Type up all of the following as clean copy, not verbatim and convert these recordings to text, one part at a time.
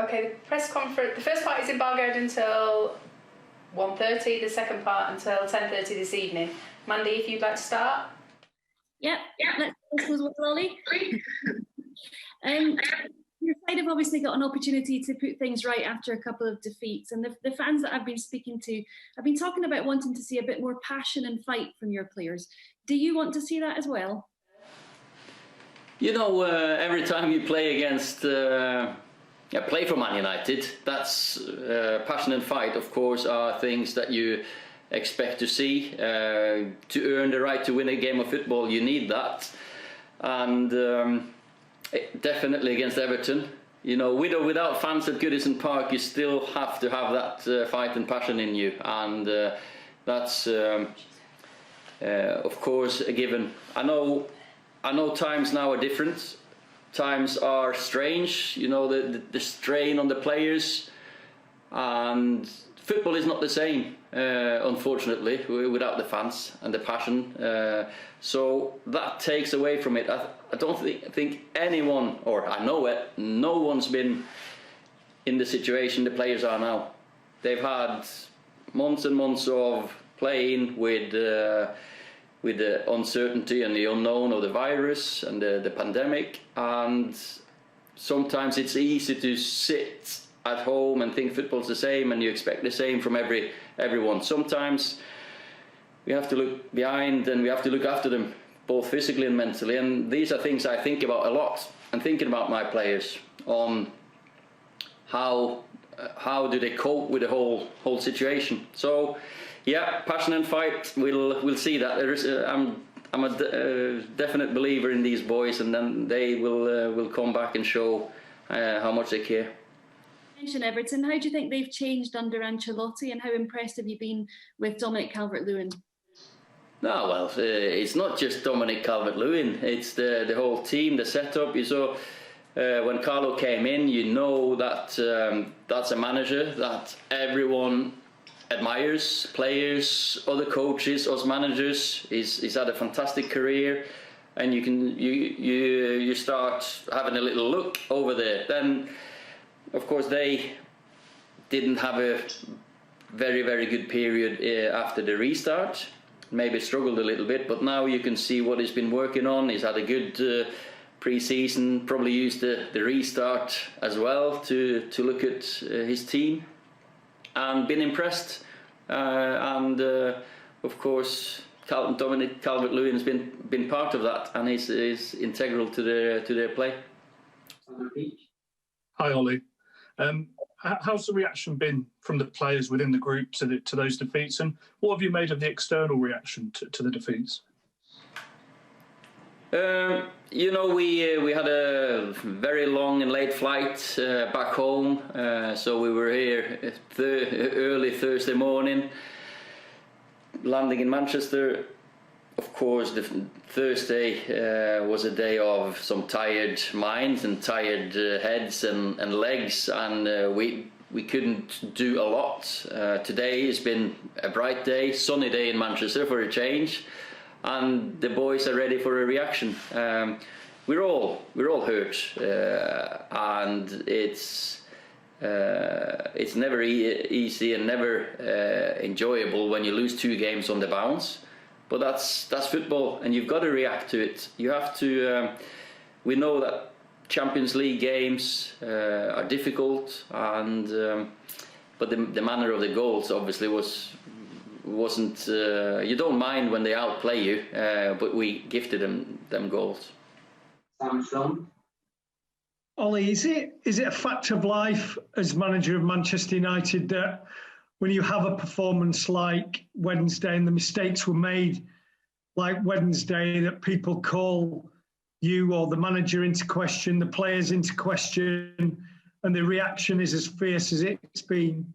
Okay, the press conference, the first part is embargoed until 1:30, the second part until 10:30 this evening. Mandy, if you'd like to start. Yeah, let's go as well, Ollie. Your side have obviously got an opportunity to put things right after a couple of defeats, and the fans that I've been speaking to have been talking about wanting to see a bit more passion and fight from your players. Do you want to see that as well? You know, every time you play against, play for Man United, that's passion and fight, of course, are things that you expect to see. To earn the right to win a game of football, you need that. And definitely against Everton, you know, with or without fans at Goodison Park, you still have to have that fight and passion in you, and that's of course a given. I know times now are different. Times are strange. You know, the strain on the players, and football is not the same, unfortunately, without the fans and the passion. So that takes away from it. I don't think anyone, or I know it, no one's been in the situation the players are now. They've had months and months of playing with the uncertainty and the unknown of the virus and the pandemic, and sometimes it's easy to sit at home and think football's the same and you expect the same from everyone. Sometimes we have to look behind and we have to look after them, both physically and mentally, and these are things I think about a lot. I'm thinking about my players, on how do they cope with the whole situation. So yeah, passion and fight, we'll see that. I'm a definite believer in these boys, and then they will come back and show how much they care. You mentioned Everton. How do you think they've changed under Ancelotti, and how impressed have you been with Dominic Calvert-Lewin? No, well, it's not just Dominic Calvert-Lewin. It's the whole team, the setup. You saw when Carlo came in, you know that that's a manager that everyone admires, players, other coaches, us managers. He's had a fantastic career, and you start having a little look over there. Then, of course, they didn't have a very, very good period after the restart. Maybe struggled a little bit, but now you can see what he's been working on. He's had a good pre-season, probably used the restart as well to look at his team, and been impressed. Of course, Dominic Calvert-Lewin has been part of that, and is integral to their play. Hi, Ollie. How's the reaction been from the players within the group to those defeats, and what have you made of the external reaction to the defeats? You know, we had a very long and late flight back home, so we were here early Thursday morning, landing in Manchester. Of course, the Thursday was a day of some tired minds and tired heads and legs, and we couldn't do a lot. Today has been a bright day, sunny day in Manchester for a change, and the boys are ready for a reaction. We're all hurt, and it's never easy and never enjoyable when you lose 2 games on the bounce. But that's football, and you've got to react to it. You have to. We know that Champions League games are difficult, and but the manner of the goals obviously wasn't. You don't mind when they outplay you, but we gifted them goals. Ollie, is it a fact of life as manager of Manchester United that when you have a performance like Wednesday and the mistakes were made like Wednesday, that people call you or the manager into question, the players into question, and the reaction is as fierce as it's been?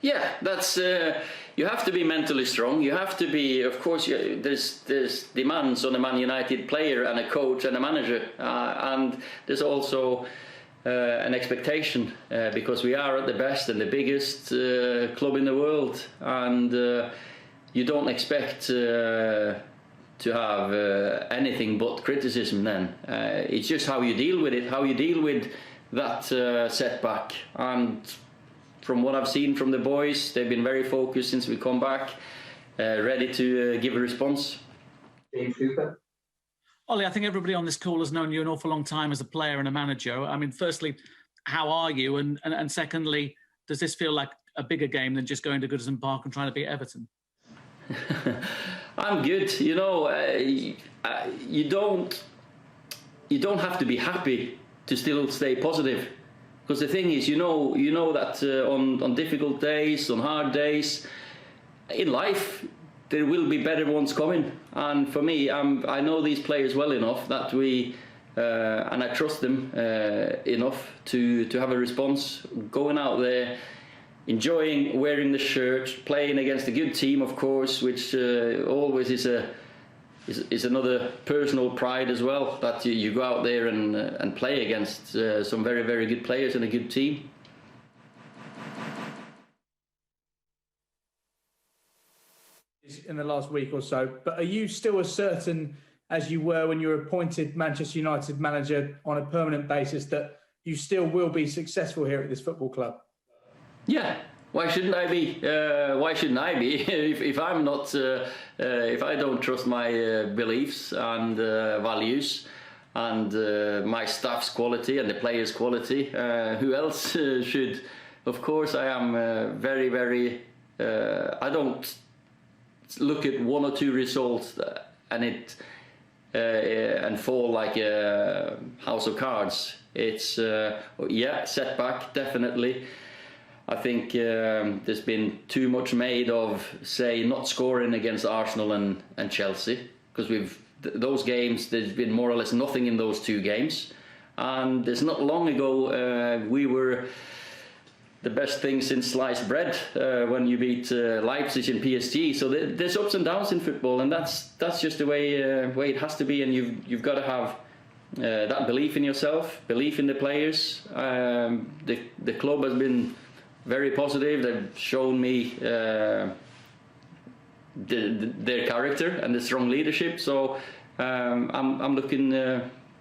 Yeah, that's you have to be mentally strong. You have to be, of course, there's demands on a Man United player and a coach and a manager, and there's also an expectation because we are at the best and the biggest club in the world, and you don't expect to have anything but criticism then. It's just how you deal with it, how you deal with that setback. And from what I've seen from the boys, they've been very focused since we come back, ready to give a response. James Cooper. Ollie, I think everybody on this call has known you an awful long time as a player and a manager. I mean, firstly, how are you? And secondly, does this feel like a bigger game than just going to Goodison Park and trying to beat Everton? I'm good. You know, you don't have to be happy to still stay positive. Because the thing is, you know that on difficult days, on hard days, in life, there will be better ones coming. And for me, I know these players well enough that and I trust them enough to have a response, going out there, enjoying wearing the shirt, playing against a good team, of course, which always is another personal pride as well, that you go out there and play against some very, very good players and a good team. In the last week or so, but are you still as certain as you were when you were appointed Manchester United manager on a permanent basis that you still will be successful here at this football club? Yeah, why shouldn't I be? Why shouldn't I be? if I'm not, if I don't trust my beliefs and values and my staff's quality and the players' quality, who else should? Of course, I am very, very. I don't look at one or two results and fall like a house of cards. It's setback, definitely. I think there's been too much made of, say, not scoring against Arsenal and Chelsea, because those games, there's been more or less nothing in those two games. And it's not long ago we were the best thing since sliced bread when you beat Leipzig and PSG. So there's ups and downs in football, and that's just the way it has to be. And you've got to have that belief in yourself, belief in the players. The club has been very positive. They've shown me their character and the strong leadership. So I'm looking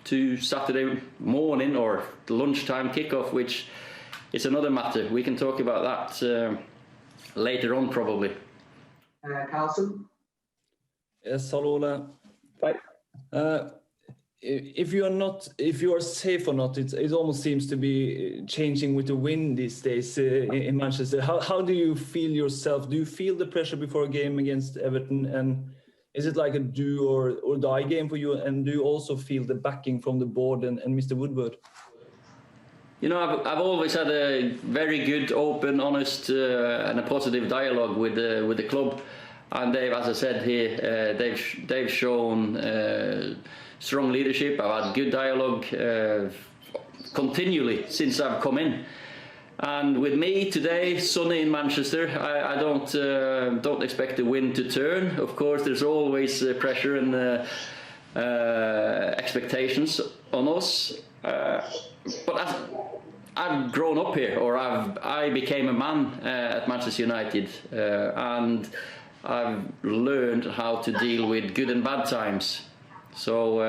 to Saturday morning or lunchtime kickoff, which is another matter. We can talk about that later on, probably. Carlson. Yes, hello, Ola. Right. If you are safe or not, it almost seems to be changing with the wind these days in Manchester. How do you feel yourself? Do you feel the pressure before a game against Everton? And is it like a do or die game for you? And do you also feel the backing from the board and Mr. Woodward? You know, I've always had a very good, open, honest, and a positive dialogue with the club, and they've, as I said here, they've shown strong leadership. I've had good dialogue continually since I've come in, and with me today, sunny in Manchester, I don't expect the wind to turn. Of course, there's always pressure and expectations on us. But I've grown up here, or I became a man at Manchester United, and I've learned how to deal with good and bad times. So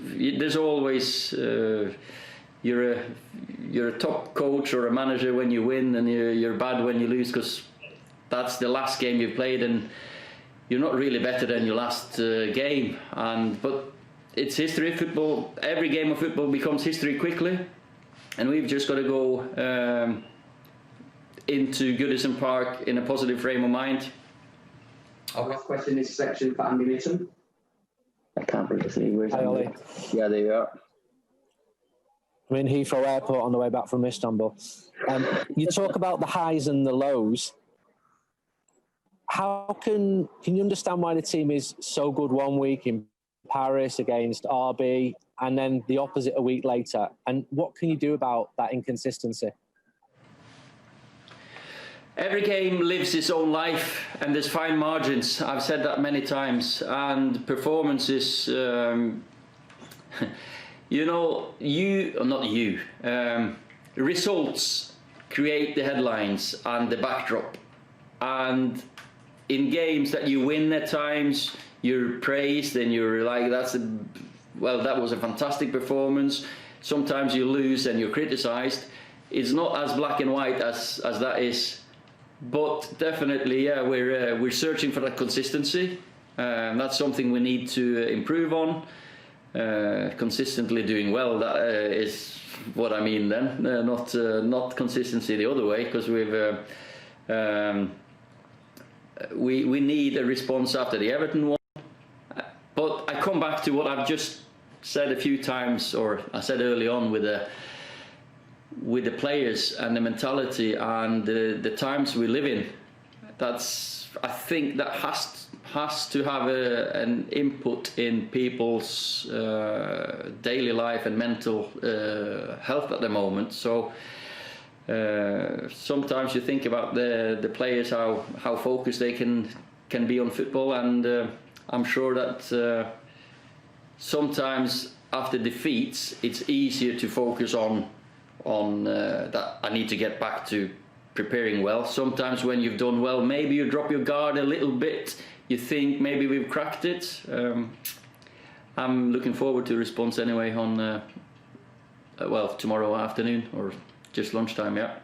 there's always you're a top coach or a manager when you win, and you're bad when you lose, because that's the last game you played, and you're not really better than your last game. But it's history. Football. Every game of football becomes history quickly, and we've just got to go into Goodison Park in a positive frame of mind. Our last question is section for Andy Mitton. I can't really see. Where's Hi, Ollie. Yeah, there you are. I'm in Heathrow Airport on the way back from Istanbul. You talk about the highs and the lows. How can you understand why the team is so good one week in Paris against RB and then the opposite a week later? And what can you do about that inconsistency? Every game lives its own life, and there's fine margins. I've said that many times. And performances, results create the headlines and the backdrop. And in games that you win at times, you're praised and you're like, well, that was a fantastic performance. Sometimes you lose and you're criticised. It's not as black and white as that is, but definitely, yeah, we're searching for that consistency. That's something we need to improve on. Consistently doing well, that is what I mean then, not consistency the other way, because we need a response after the Everton one. But I come back to what I've just said a few times, or I said early on, with the players and the mentality and the times we live in. I think that has to have an input in people's daily life and mental health at the moment. So sometimes you think about the players, how focused they can be on football, and I'm sure that sometimes after defeats it's easier to focus on that I need to get back to preparing well. Sometimes when you've done well, maybe you drop your guard a little bit. You think maybe we've cracked it. I'm looking forward to response anyway on well, tomorrow afternoon or just lunchtime, yeah.